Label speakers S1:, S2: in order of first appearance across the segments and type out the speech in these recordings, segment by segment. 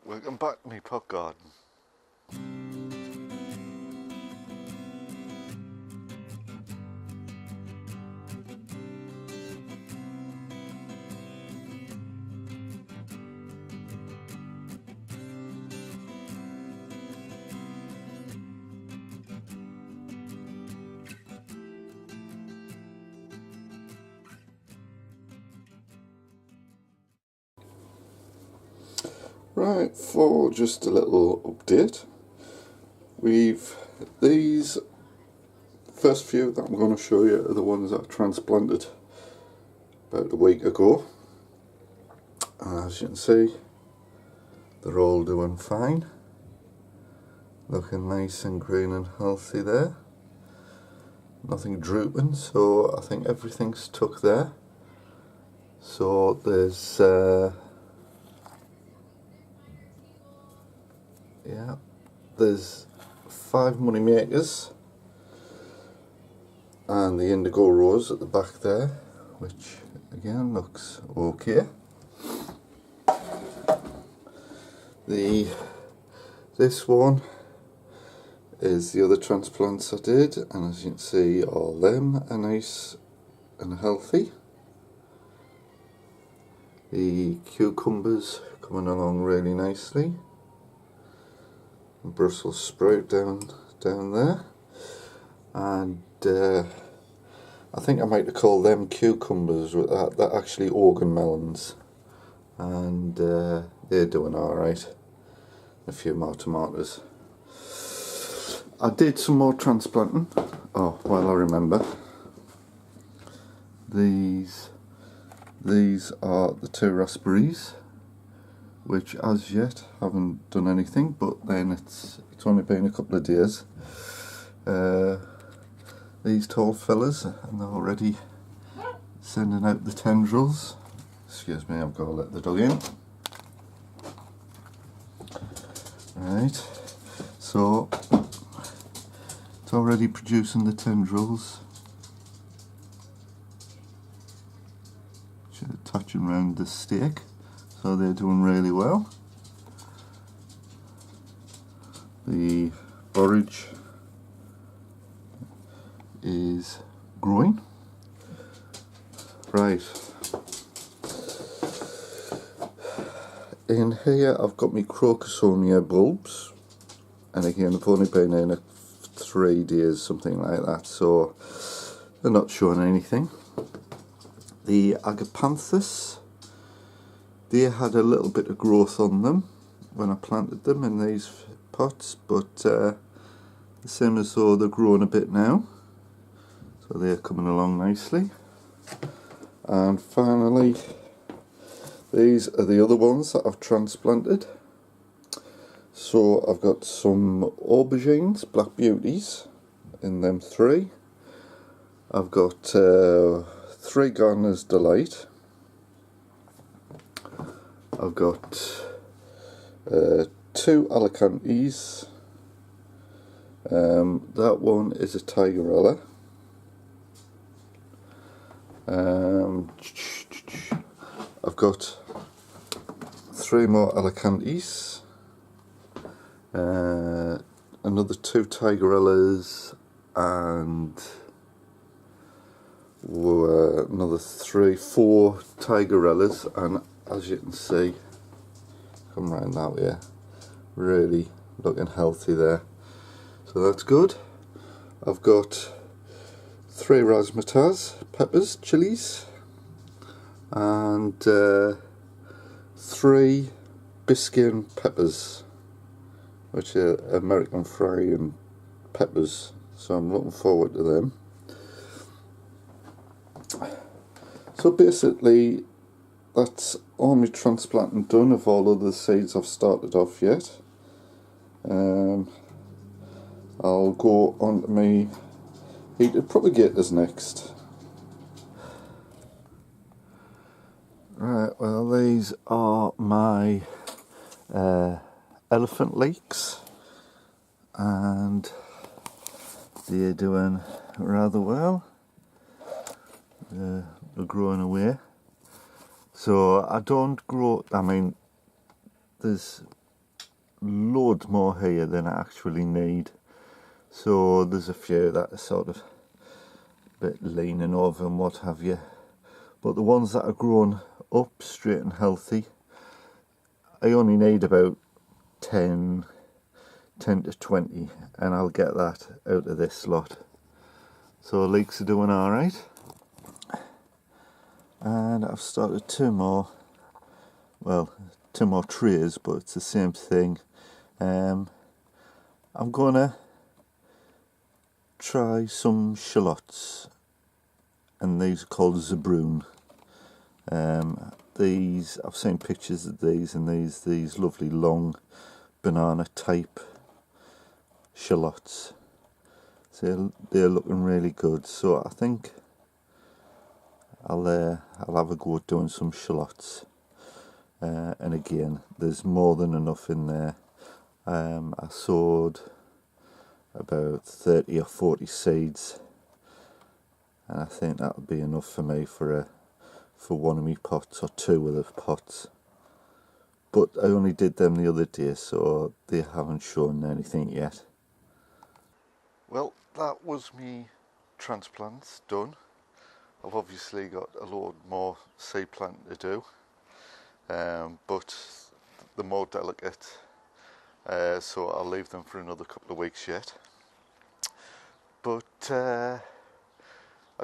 S1: Welcome back to my pot garden. Right, for just a little update, these first few that I'm going to show you are the ones that I transplanted about a week ago, and as you can see they're all doing fine, looking nice and green and healthy there, nothing drooping, so I think everything's took there. So there's 5 money makers and the indigo rose at the back there, which again looks okay. This one is the other transplants I did, and as you can see all them are nice and healthy. The cucumbers coming along really nicely. Brussels sprout down there, and I think I might have called them cucumbers, they're actually organ melons, and they're doing alright. A few more tomatoes. I did some more transplanting. Oh, well, I remember. These are the 2 raspberries, which as yet haven't done anything, but then it's only been a couple of days. These tall fellas, and they're already sending out the tendrils. Excuse me, I've got to let the dog in. Right, so it's already producing the tendrils, which are attaching around the stake. So they're doing really well. The borage is growing. Right. In here I've got my crocosomia bulbs, and again I've only been in it 3 days, something like that, so they're not showing anything. The agapanthus, they had a little bit of growth on them when I planted them in these pots, but it seems as though they're growing a bit now, so they're coming along nicely. And finally, these are the other ones that I've transplanted. So I've got some aubergines, black beauties, in them 3. I've got 3 gardener's delight. I've got 2 Alicantes. That one is a Tigerella. I've got 3 more Alicantes. Another 2 Tigerellas, and another 4 Tigerellas, and as you can see, come round that way, really looking healthy there, so that's good. I've got 3 razzmatazz peppers, chilies, and 3 Biscayan peppers, which are American frying peppers, so I'm looking forward to them. So basically that's all my transplanting done of all of the seeds I've started off yet. I'll go on to my heated propagators next. Right, well, these are my elephant leeks, and they're doing rather well. They're growing away. So I don't grow, I mean, there's loads more here than I actually need. So there's a few that are sort of a bit leaning over and what have you. But the ones that are grown up straight and healthy, I only need about 10 to 20 and I'll get that out of this lot. So leeks are doing alright. And I've started two more trays, but it's the same thing. I'm gonna try some shallots, and these are called zabroon. These, I've seen pictures of these, and these lovely long banana type shallots. So they're looking really good. So I think I'll have a go at doing some shallots. And again, there's more than enough in there. I sowed about 30 or 40 seeds, and I think that'll be enough for me for one of my pots, or two of the pots. But I only did them the other day, so they haven't shown anything yet. Well, that was me transplants done. I've obviously got a load more seed planting to do, but they're more delicate, so I'll leave them for another couple of weeks yet. But I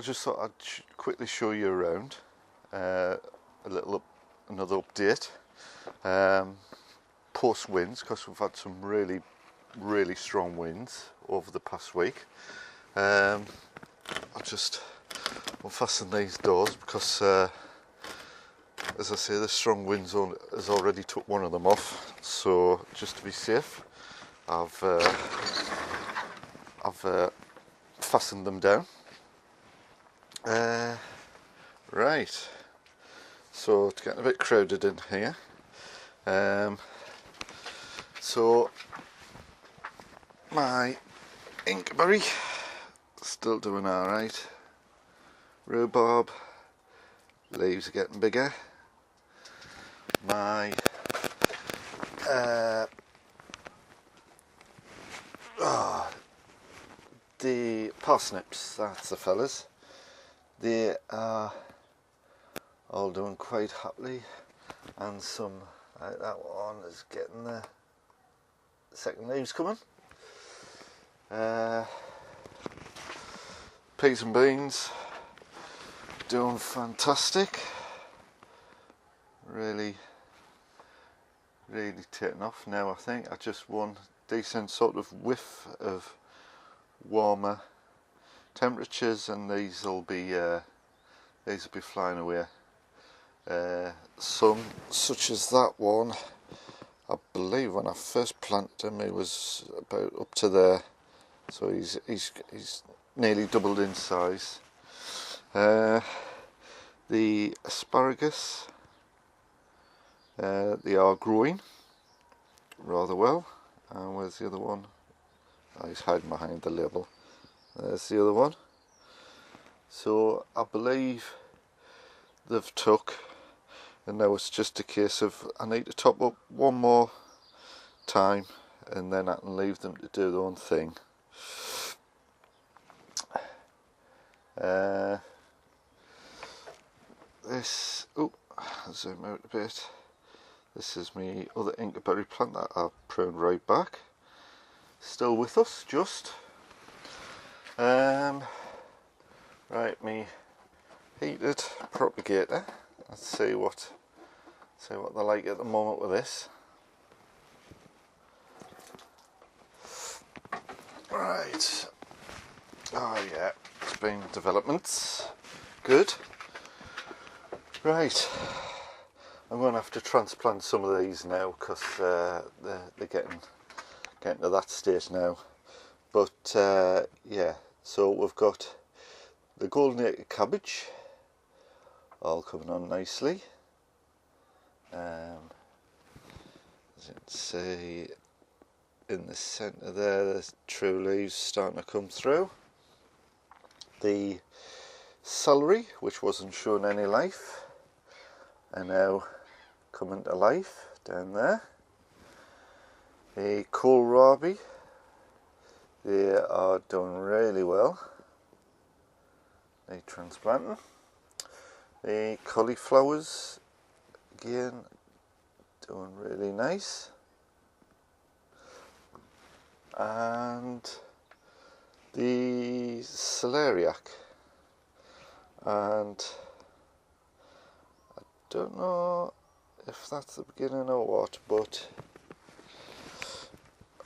S1: just thought I'd quickly show you around, another update, post winds, because we've had some really strong winds over the past week. I'll just unfasten these doors because, as I say, the strong winds has already took one of them off. So just to be safe, I've fastened them down. Right, so it's getting a bit crowded in here. So my inkberry still doing alright. Rhubarb leaves are getting bigger. My the parsnips, that's the fellas, they are all doing quite happily, and some like that one is getting the second leaves coming. Peas and beans doing fantastic, really taking off now. I think I just want decent sort of whiff of warmer temperatures, and these will be flying away. Some, such as that one, I believe when I first planted him he was about up to there, so he's nearly doubled in size. The asparagus, they are growing rather well. And where's the other one? Oh, he's hiding behind the label. There's the other one. So I believe they've took, and now it's just a case of I need to top up one more time, and then I can leave them to do their own thing. This, I'll zoom out a bit. This is my other inkberry plant that I pruned right back. Still with us, just. Right, me heated propagator. Let's see what they're like at the moment with this. Right. Oh yeah, it's been developments. Good. Right. I'm going to have to transplant some of these now because they're getting to that stage now. But yeah, so we've got the golden acre cabbage all coming on nicely. As you can see in the centre there, there's true leaves starting to come through. The celery, which wasn't showing any life, are now coming to life down there. The kohlrabi, they are doing really well. They transplanting. The cauliflowers, again, doing really nice. And the celeriac, and I don't know if that's the beginning or what, but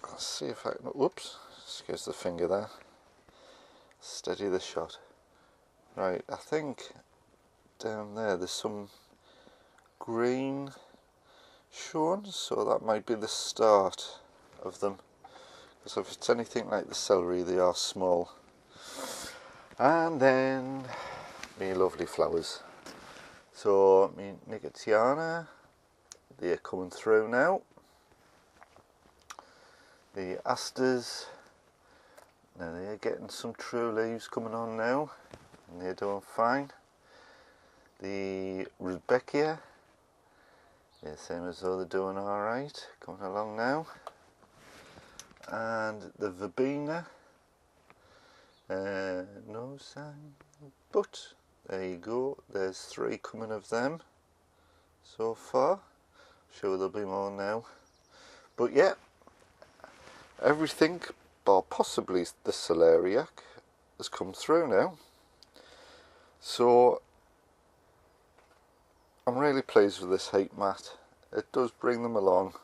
S1: I'll see if I can, whoops, excuse the finger there, steady the shot. Right, I think down there's some green shown, so that might be the start of them. So if it's anything like the celery, they are small. And then my lovely flowers. So my Nicotiana, they're coming through now. The asters, now they're getting some true leaves coming on now, and they're doing fine. The Rudbeckia, yeah, same as though they're doing alright, coming along now. And the verbena, no sign, but there you go, there's 3 coming of them so far. Sure there'll be more now, but yeah, everything bar possibly the celeriac has come through now, so I'm really pleased with this heat mat. It does bring them along,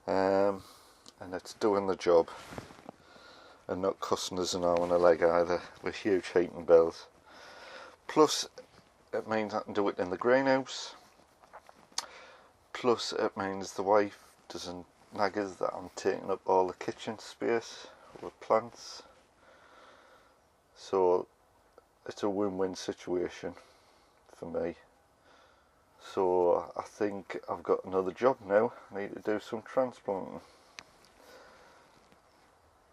S1: and it's doing the job and not costing us an arm and a leg either with huge heating bills. Plus it means I can do it in the greenhouse, plus it means the wife doesn't nag us that I'm taking up all the kitchen space with plants, so it's a win-win situation for me. So I think I've got another job now. I need to do some transplanting.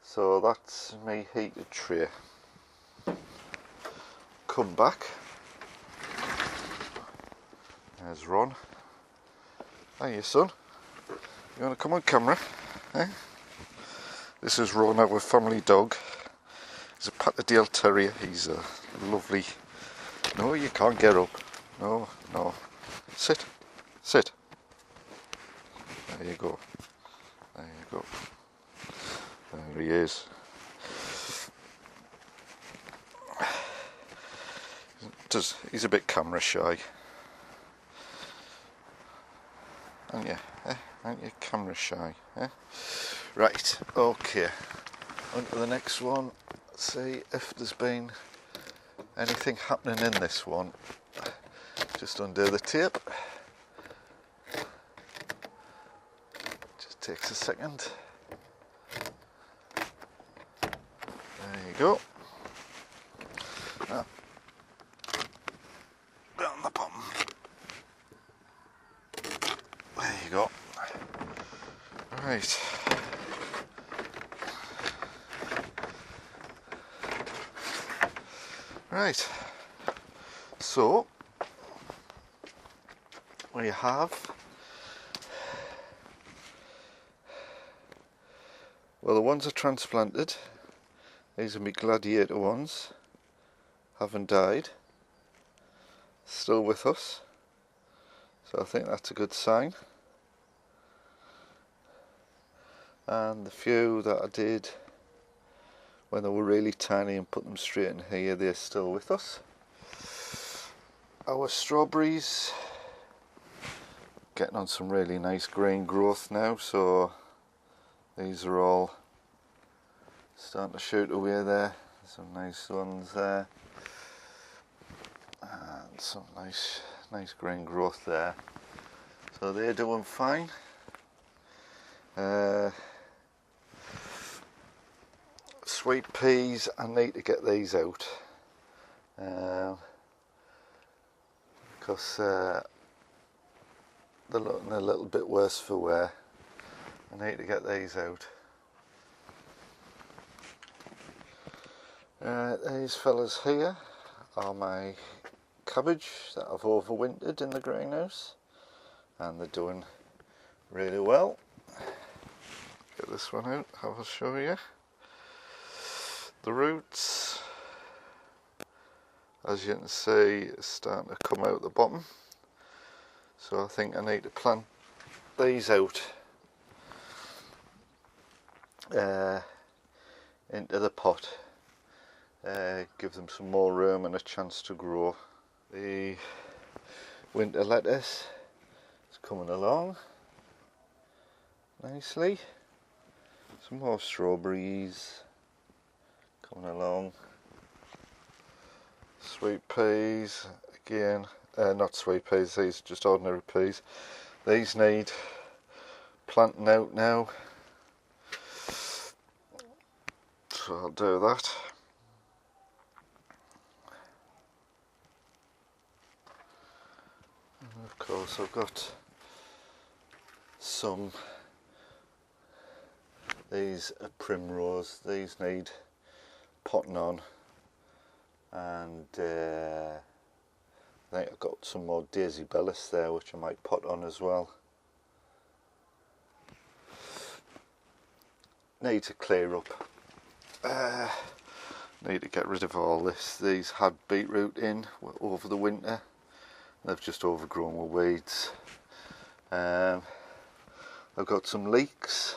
S1: So that's my heated tray. Come back. There's Ron. Hiya son. You want to come on camera? Eh? This is Ron, our family dog. He's a Patterdale Terrier. He's a lovely... No, you can't get up. No, no. Sit. Sit. There you go. There you go. There he is. He's a bit camera shy. Aren't you? Eh? Aren't you camera shy? Eh? Right, okay. On to the next one. Let's see if there's been anything happening in this one. Just undo the tape. Just takes a second. There you go. Now, down the bottom. There you go. Right. Right. So we have, well, the ones are transplanted. These are my gladiator ones. Haven't died. Still with us. So I think that's a good sign. And the few that I did when they were really tiny and put them straight in here, they're still with us. Our strawberries, getting on some really nice green growth now, so these are all starting to shoot away there. Some nice ones there, and some nice green growth there, so they're doing fine. Sweet peas, I need to get these out because they're looking a little bit worse for wear. I need to get these out. These fellas here are my cabbage that I've overwintered in the greenhouse, and they're doing really well. get this one out, I'll show you. The roots, as you can see, is starting to come out the bottom. So I think I need to plant these out into the pot. Give them some more room and a chance to grow. The winter lettuce is coming along nicely. Some more strawberries coming along. Sweet peas again, not sweet peas, these are just ordinary peas. These need planting out now, so I'll do that. And of course I've got some, these are primrose, these need potting on, and I think I've got some more daisy bellis there which I might pot on as well. Need to clear up, need to get rid of all this. These had beetroot in over the winter, they've just overgrown with weeds. I've got some leeks.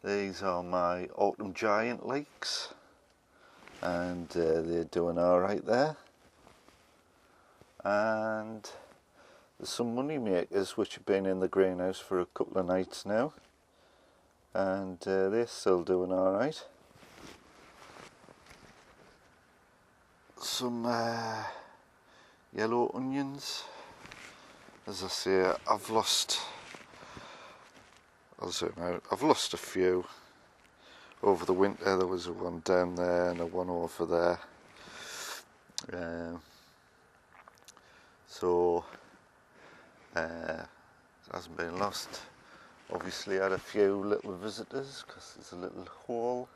S1: These are my autumn giant leeks, and they're doing alright there. And there's some money makers which have been in the greenhouse for a couple of nights now, and they're still doing alright. Some yellow onions. As I say, I've lost, I'll zoom out, I've lost a few over the winter. There was a one down there and a one over there. So it hasn't been lost. Obviously I had a few little visitors because there's a little hole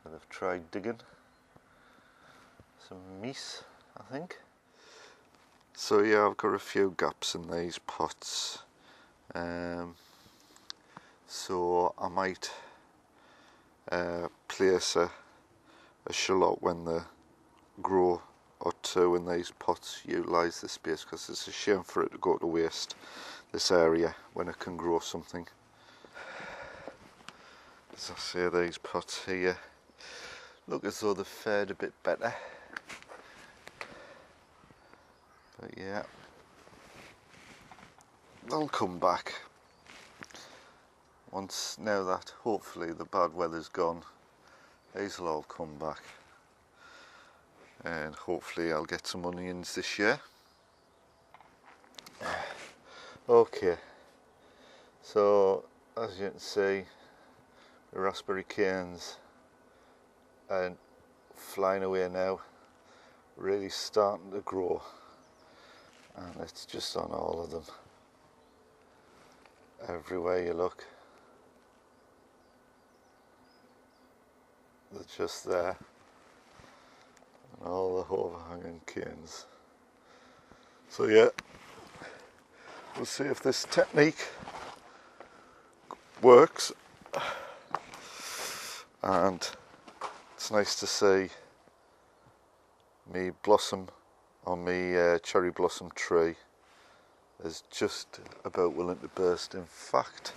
S1: that I've tried digging. Some meat, I think. So yeah, I've got a few gaps in these pots. So I might place a shallot when they grow or two in these pots, utilise the space, because it's a shame for it to go to waste, this area, when it can grow something. As I say, these pots here look as though they've fared a bit better. But yeah, they'll come back once, now that hopefully the bad weather's gone. These will all come back, and hopefully I'll get some onions this year. Okay, so as you can see, the raspberry canes are flying away now, really starting to grow. And it's just on all of them. Everywhere you look, they're just there. And all the overhanging canes. So yeah, we'll see if this technique works. And it's nice to see me blossom on my cherry blossom tree is just about willing to burst. In fact,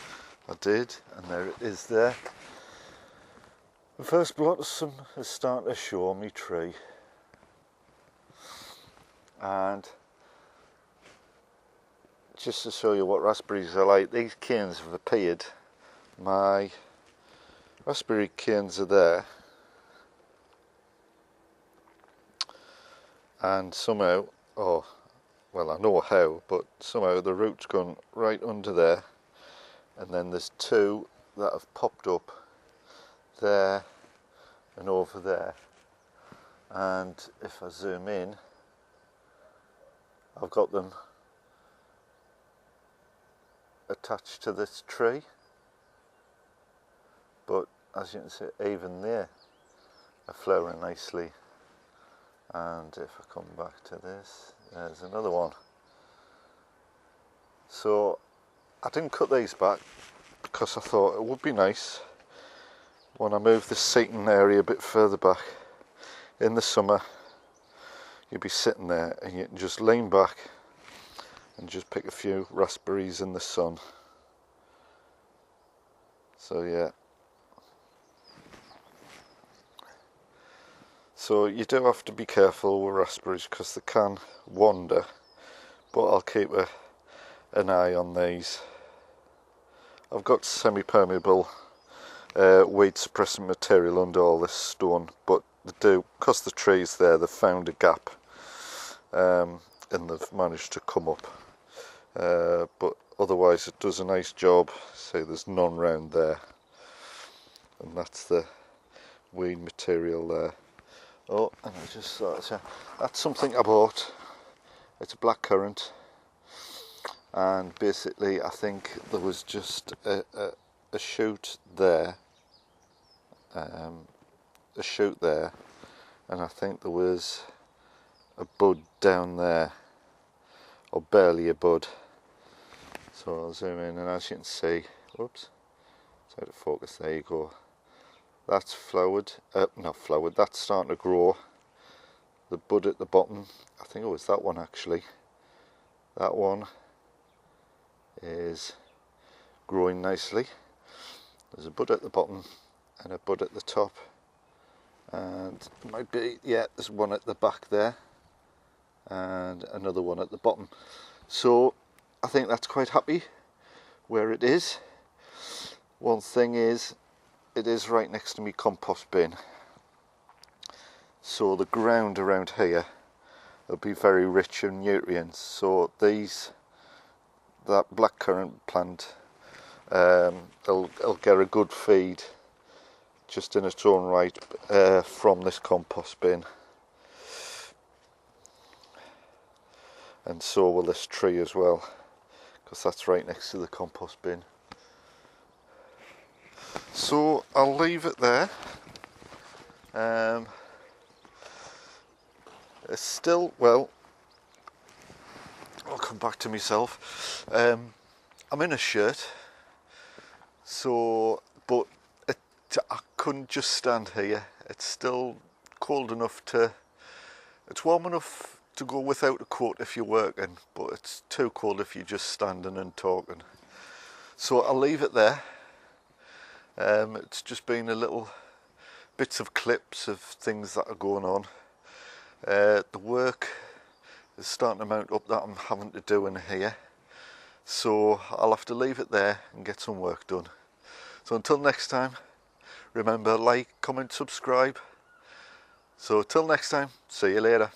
S1: I did, and there it is there. The first blossom is starting to show on my tree, and just to show you what raspberries are like, these canes have appeared. My raspberry canes are there, and somehow, oh well, I know how, but somehow the root's gone right under there, and then there's two that have popped up there and over there. And if I zoom in, I've got them attached to this tree, but as you can see, even there are flowering nicely. And if I come back to this, there's another one. So I didn't cut these back, because I thought it would be nice when I move the seating area a bit further back in the summer. You'd be sitting there and you can just lean back and just pick a few raspberries in the sun. So yeah. So you do have to be careful with raspberries because they can wander, but I'll keep an eye on these. I've got semi-permeable weed suppressing material under all this stone, but they do, because the tree's there, they've found a gap and they've managed to come up. But otherwise it does a nice job. See, there's none round there, and that's the weed material there. Oh, and I just thought, so that's something I bought. It's a blackcurrant, and basically I think there was just a shoot there, and I think there was a bud down there, or barely a bud. So I'll zoom in, and as you can see, whoops, it's out of focus, there you go. That's flowered, not flowered, that's starting to grow. The bud at the bottom, I think it was that one actually. That one is growing nicely. There's a bud at the bottom and a bud at the top. And it might be, yeah, there's one at the back there and another one at the bottom. So I think that's quite happy where it is. One thing is, it is right next to my compost bin, so the ground around here will be very rich in nutrients. So that blackcurrant plant, it'll get a good feed just in its own right from this compost bin, and so will this tree as well, because that's right next to the compost bin. So I'll leave it there. It's still, well, I'll come back to myself. I'm in a shirt, so, but I couldn't just stand here. It's still cold enough it's warm enough to go without a coat if you're working, but it's too cold if you're just standing and talking. So I'll leave it there. It's just been a little bits of clips of things that are going on. The work is starting to mount up that I'm having to do in here, so I'll have to leave it there and get some work done. So until next time, remember, like, comment, subscribe. So till next time, see you later.